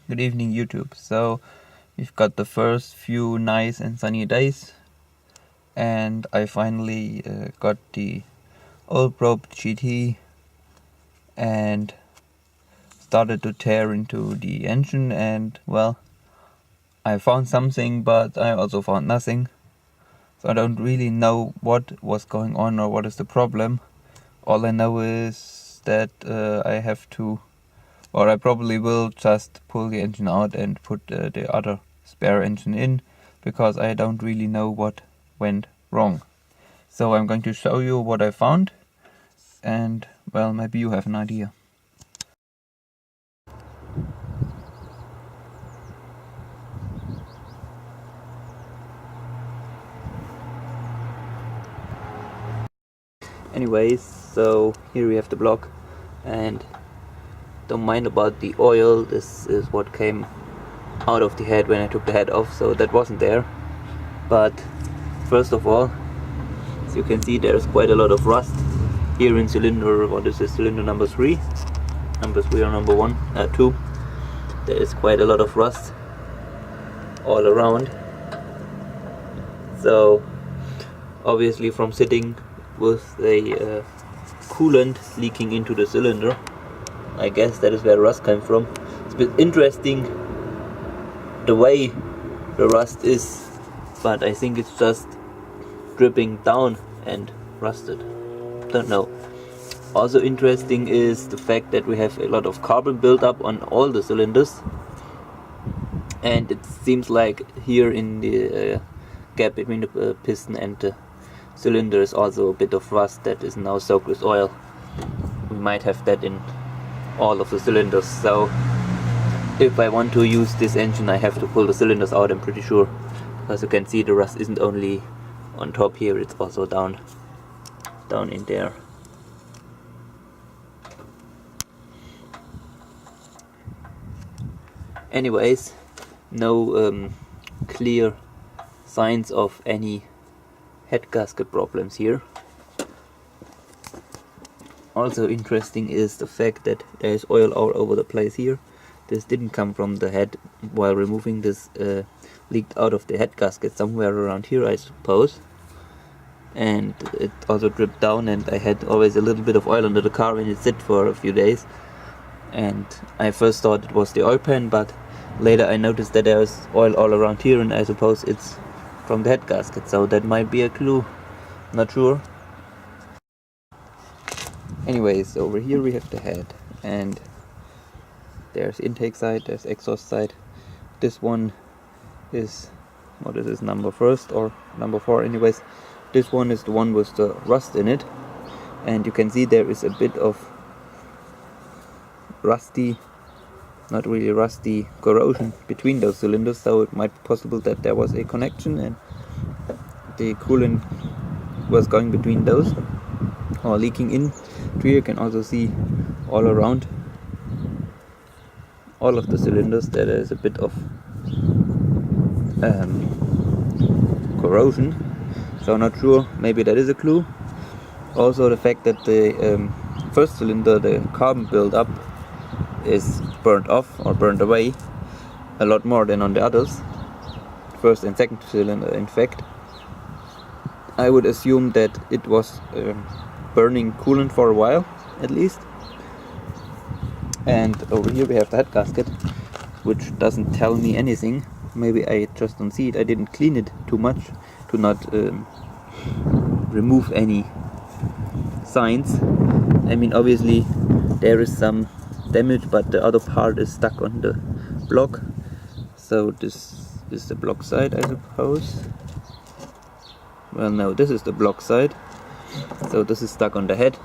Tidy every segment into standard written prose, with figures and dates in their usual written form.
Good evening, YouTube. So we've got the first few nice and sunny days, and I finally got the old probe GT and started to tear into the engine, and well, I found something, but I also found nothing. So I don't really know what was going on or what is the problem. All I know is that I have to, or I probably will just pull the engine out and put the other spare engine in, because I don't really know what went wrong. So I'm going to show you what I found, and well, maybe you have an idea. Anyways, so here we have the block, and don't mind about the oil. This is what came out of the head when I took the head off, so that wasn't there. But first of all, as you can see, there's quite a lot of rust here in cylinder, what is this, cylinder number 3? Number 3 or number 1? 2. There is quite a lot of rust all around. So obviously from sitting with a coolant leaking into the cylinder, I guess that is where rust came from. It's a bit interesting the way the rust is, but I think it's just dripping down and rusted. Don't know. Also interesting is the fact that we have a lot of carbon buildup on all the cylinders, and it seems like here in the gap between the piston and the cylinder is also a bit of rust that is now soaked with oil. We might have that in all of the cylinders, so if I want to use this engine I have to pull the cylinders out, I'm pretty sure. As you can see, the rust isn't only on top here, it's also down in there. Anyways, no clear signs of any head gasket problems here. Also interesting is the fact that there is oil all over the place here. This didn't come from the head. While removing this, leaked out of the head gasket somewhere around here, I suppose. And it also dripped down, and I had always a little bit of oil under the car when it sit for a few days. And I first thought it was the oil pan, but later I noticed that there is oil all around here, and I suppose it's from the head gasket, so that might be a clue. Not sure. Anyways, over here we have the head, and there's intake side, there's exhaust side. This one is, what is this, number 1st or number 4? Anyways, this one is the one with the rust in it, and you can see there is a bit of rusty, not really rusty, corrosion between those cylinders, so it might be possible that there was a connection and the coolant was going between those or leaking in. Here you can also see all around all of the cylinders that there is a bit of corrosion, so not sure, maybe that is a clue. Also the fact that the first cylinder, the carbon buildup is burnt off or burnt away a lot more than on the others, first and second cylinder. In fact, I would assume that it was burning coolant for a while at least. And over here we have the head gasket, which doesn't tell me anything. Maybe I just don't see it. I didn't clean it too much to not remove any signs. I mean, obviously there is some damage, but the other part is stuck on the block. So this is the block side, I suppose. Well, no, this is the block side. So this is stuck on the head.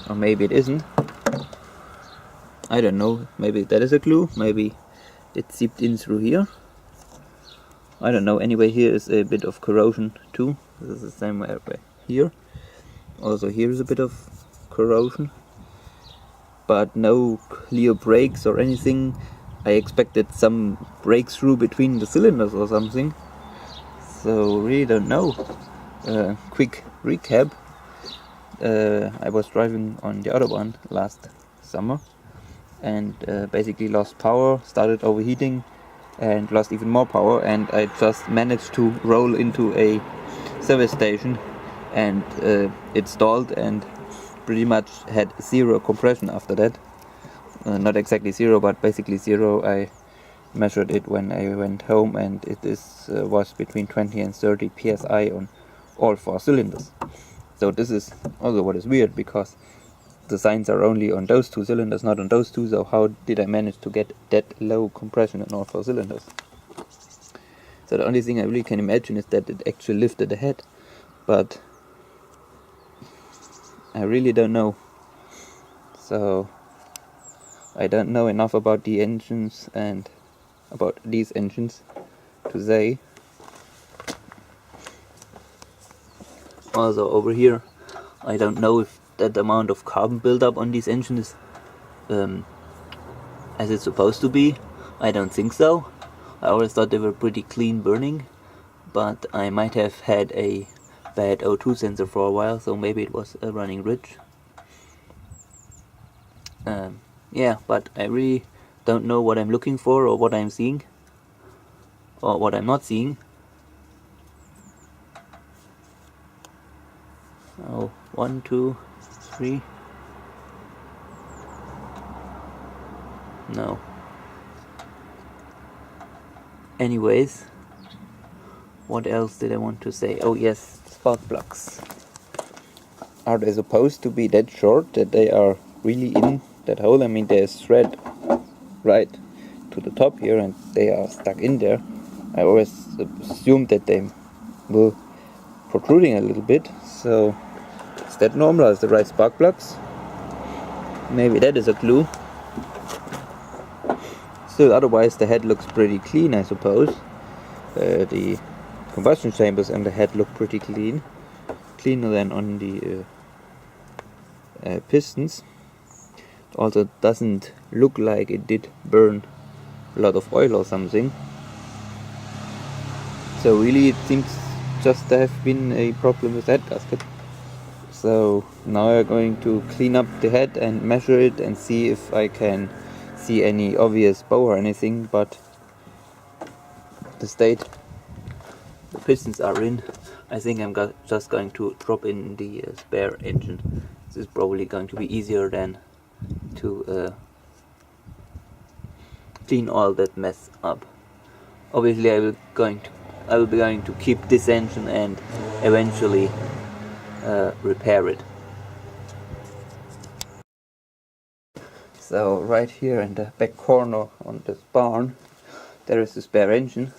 Or maybe it isn't. I don't know. Maybe that is a clue. Maybe it seeped in through here. I don't know. Anyway, here is a bit of corrosion too. This is the same way here. Also here is a bit of corrosion, but no clear breaks or anything. I expected some breakthrough between the cylinders or something. So really don't know. Quick recap. I was driving on the Autobahn last summer and basically lost power, started overheating and lost even more power, and I just managed to roll into a service station and it stalled and pretty much had zero compression after that. Not exactly zero, but basically zero. I measured it when I went home and it was between 20 and 30 psi on all 4 cylinders. So this is also what is weird, because the signs are only on those 2 cylinders, not on those 2, so how did I manage to get that low compression in all 4 cylinders? So the only thing I really can imagine is that it actually lifted the head, but I really don't know. So I don't know enough about the engines and about these engines to say. Also over here, I don't know if that amount of carbon buildup on these engines is as it's supposed to be. I don't think so. I always thought they were pretty clean burning, but I might have had a bad O2 sensor for a while, so maybe it was running rich. Yeah, but I really don't know what I'm looking for or what I'm seeing or what I'm not seeing. Oh, 1, 2, 3. No. Anyways, what else did I want to say? Oh yes, spark plugs. Are they supposed to be that short that they are really in that hole? I mean, there's thread right to the top here and they are stuck in there. I always assumed that they were protruding a little bit. So is that normal? Is the right spark plugs? Maybe that is a clue. Still, otherwise the head looks pretty clean, I suppose. The combustion chambers and the head look pretty clean, cleaner than on the pistons. It also doesn't look like it did burn a lot of oil or something. So really it seems just to have been a problem with that gasket. So now I'm going to clean up the head and measure it and see if I can see any obvious bow or anything, but the state the pistons are in, I think I'm just going to drop in the spare engine. This is probably going to be easier than to clean all that mess up. Obviously I will be going to keep this engine and eventually repair it. So right here in the back corner on this barn there is the spare engine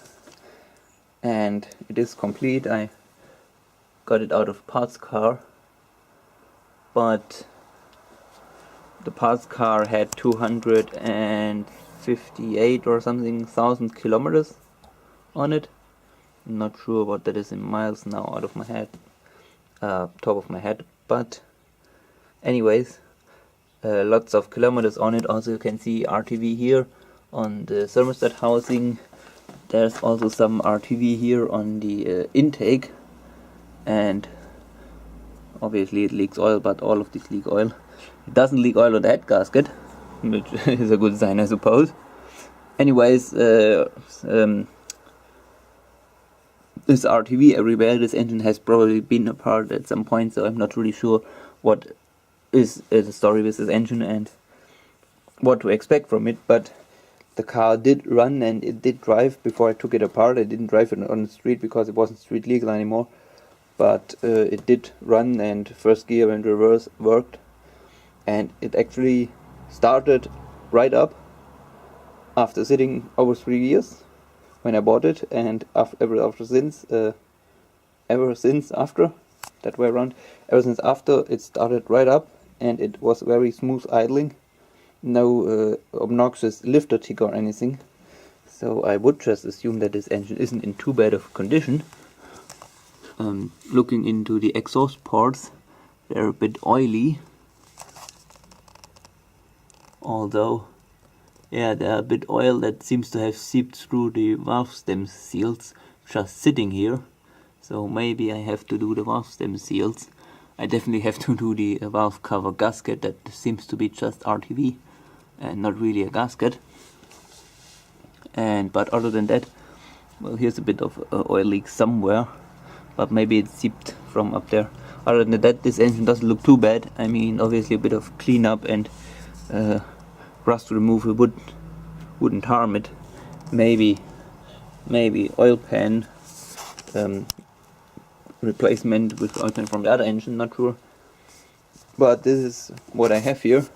and it is complete. I got it out of parts car, but the parts car had 258 or something thousand kilometers on it. I'm not sure what that is in miles now out of my head, top of my head, but anyways, lots of kilometers on it. Also you can see RTV here on the thermostat housing. There's also some RTV here on the intake, and obviously it leaks oil, but all of these leak oil. It doesn't leak oil on the head gasket, which is a good sign, I suppose. Anyways, this RTV everywhere, this engine has probably been apart at some point, so I'm not really sure what is the story with this engine and what to expect from it, but the car did run and it did drive before I took it apart. I didn't drive it on the street because it wasn't street legal anymore, but it did run and first gear and reverse worked, and it actually started right up after sitting over 3 years when I bought it, and ever since after that way around, ever since after, it started right up and it was very smooth idling. No obnoxious lifter tick or anything, so I would just assume that this engine isn't in too bad of condition. Looking into the exhaust ports, they're a bit oily, although yeah, they're a bit oil that seems to have seeped through the valve stem seals just sitting here, so maybe I have to do the valve stem seals. I definitely have to do the valve cover gasket. That seems to be just RTV and not really a gasket. But other than that, well, here's a bit of oil leak somewhere, but maybe it seeped from up there. Other than that, this engine doesn't look too bad. I mean, obviously a bit of cleanup and rust removal wouldn't harm it. Maybe oil pan replacement with oil pan from the other engine, not sure. But this is what I have here.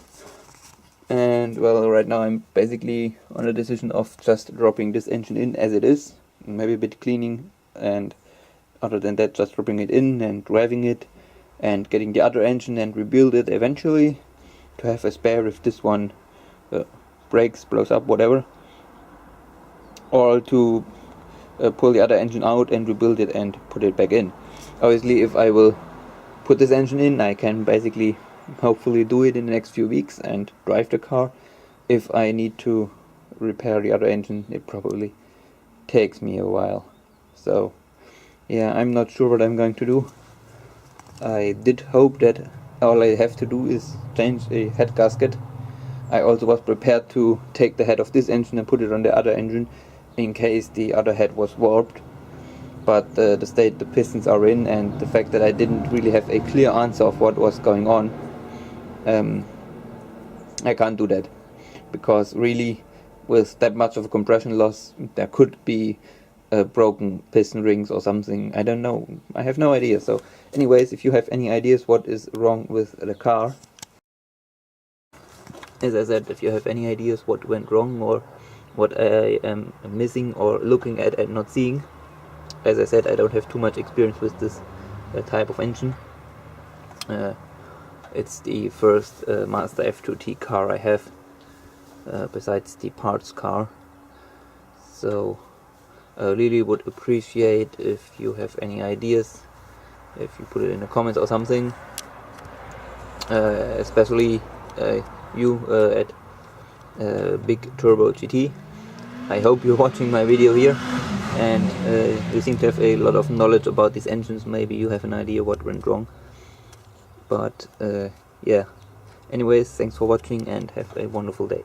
And well, right now I'm basically on a decision of just dropping this engine in as it is, maybe a bit cleaning, and other than that just dropping it in and driving it and getting the other engine and rebuild it eventually to have a spare if this one breaks, blows up, whatever, or to pull the other engine out and rebuild it and put it back in. Obviously, if I will put this engine in, I can basically hopefully do it in the next few weeks and drive the car. If I need to repair the other engine, it probably takes me a while. So yeah, I'm not sure what I'm going to do. I did hope that all I have to do is change a head gasket. I also was prepared to take the head of this engine and put it on the other engine in case the other head was warped. But the state the pistons are in and the fact that I didn't really have a clear answer of what was going on, I can't do that, because really with that much of a compression loss there could be broken piston rings or something. I don't know, I have no idea. So anyways, if you have any ideas what is wrong with the car, as I said, if you have any ideas what went wrong or what I am missing or looking at and not seeing, as I said, I don't have too much experience with this type of engine. It's the first Mazda F2T car I have, besides the parts car. So I really would appreciate if you have any ideas, if you put it in the comments or something, especially you at Big Turbo GT. I hope you're watching my video here and you seem to have a lot of knowledge about these engines. Maybe you have an idea what went wrong. But yeah, anyways, thanks for watching and have a wonderful day.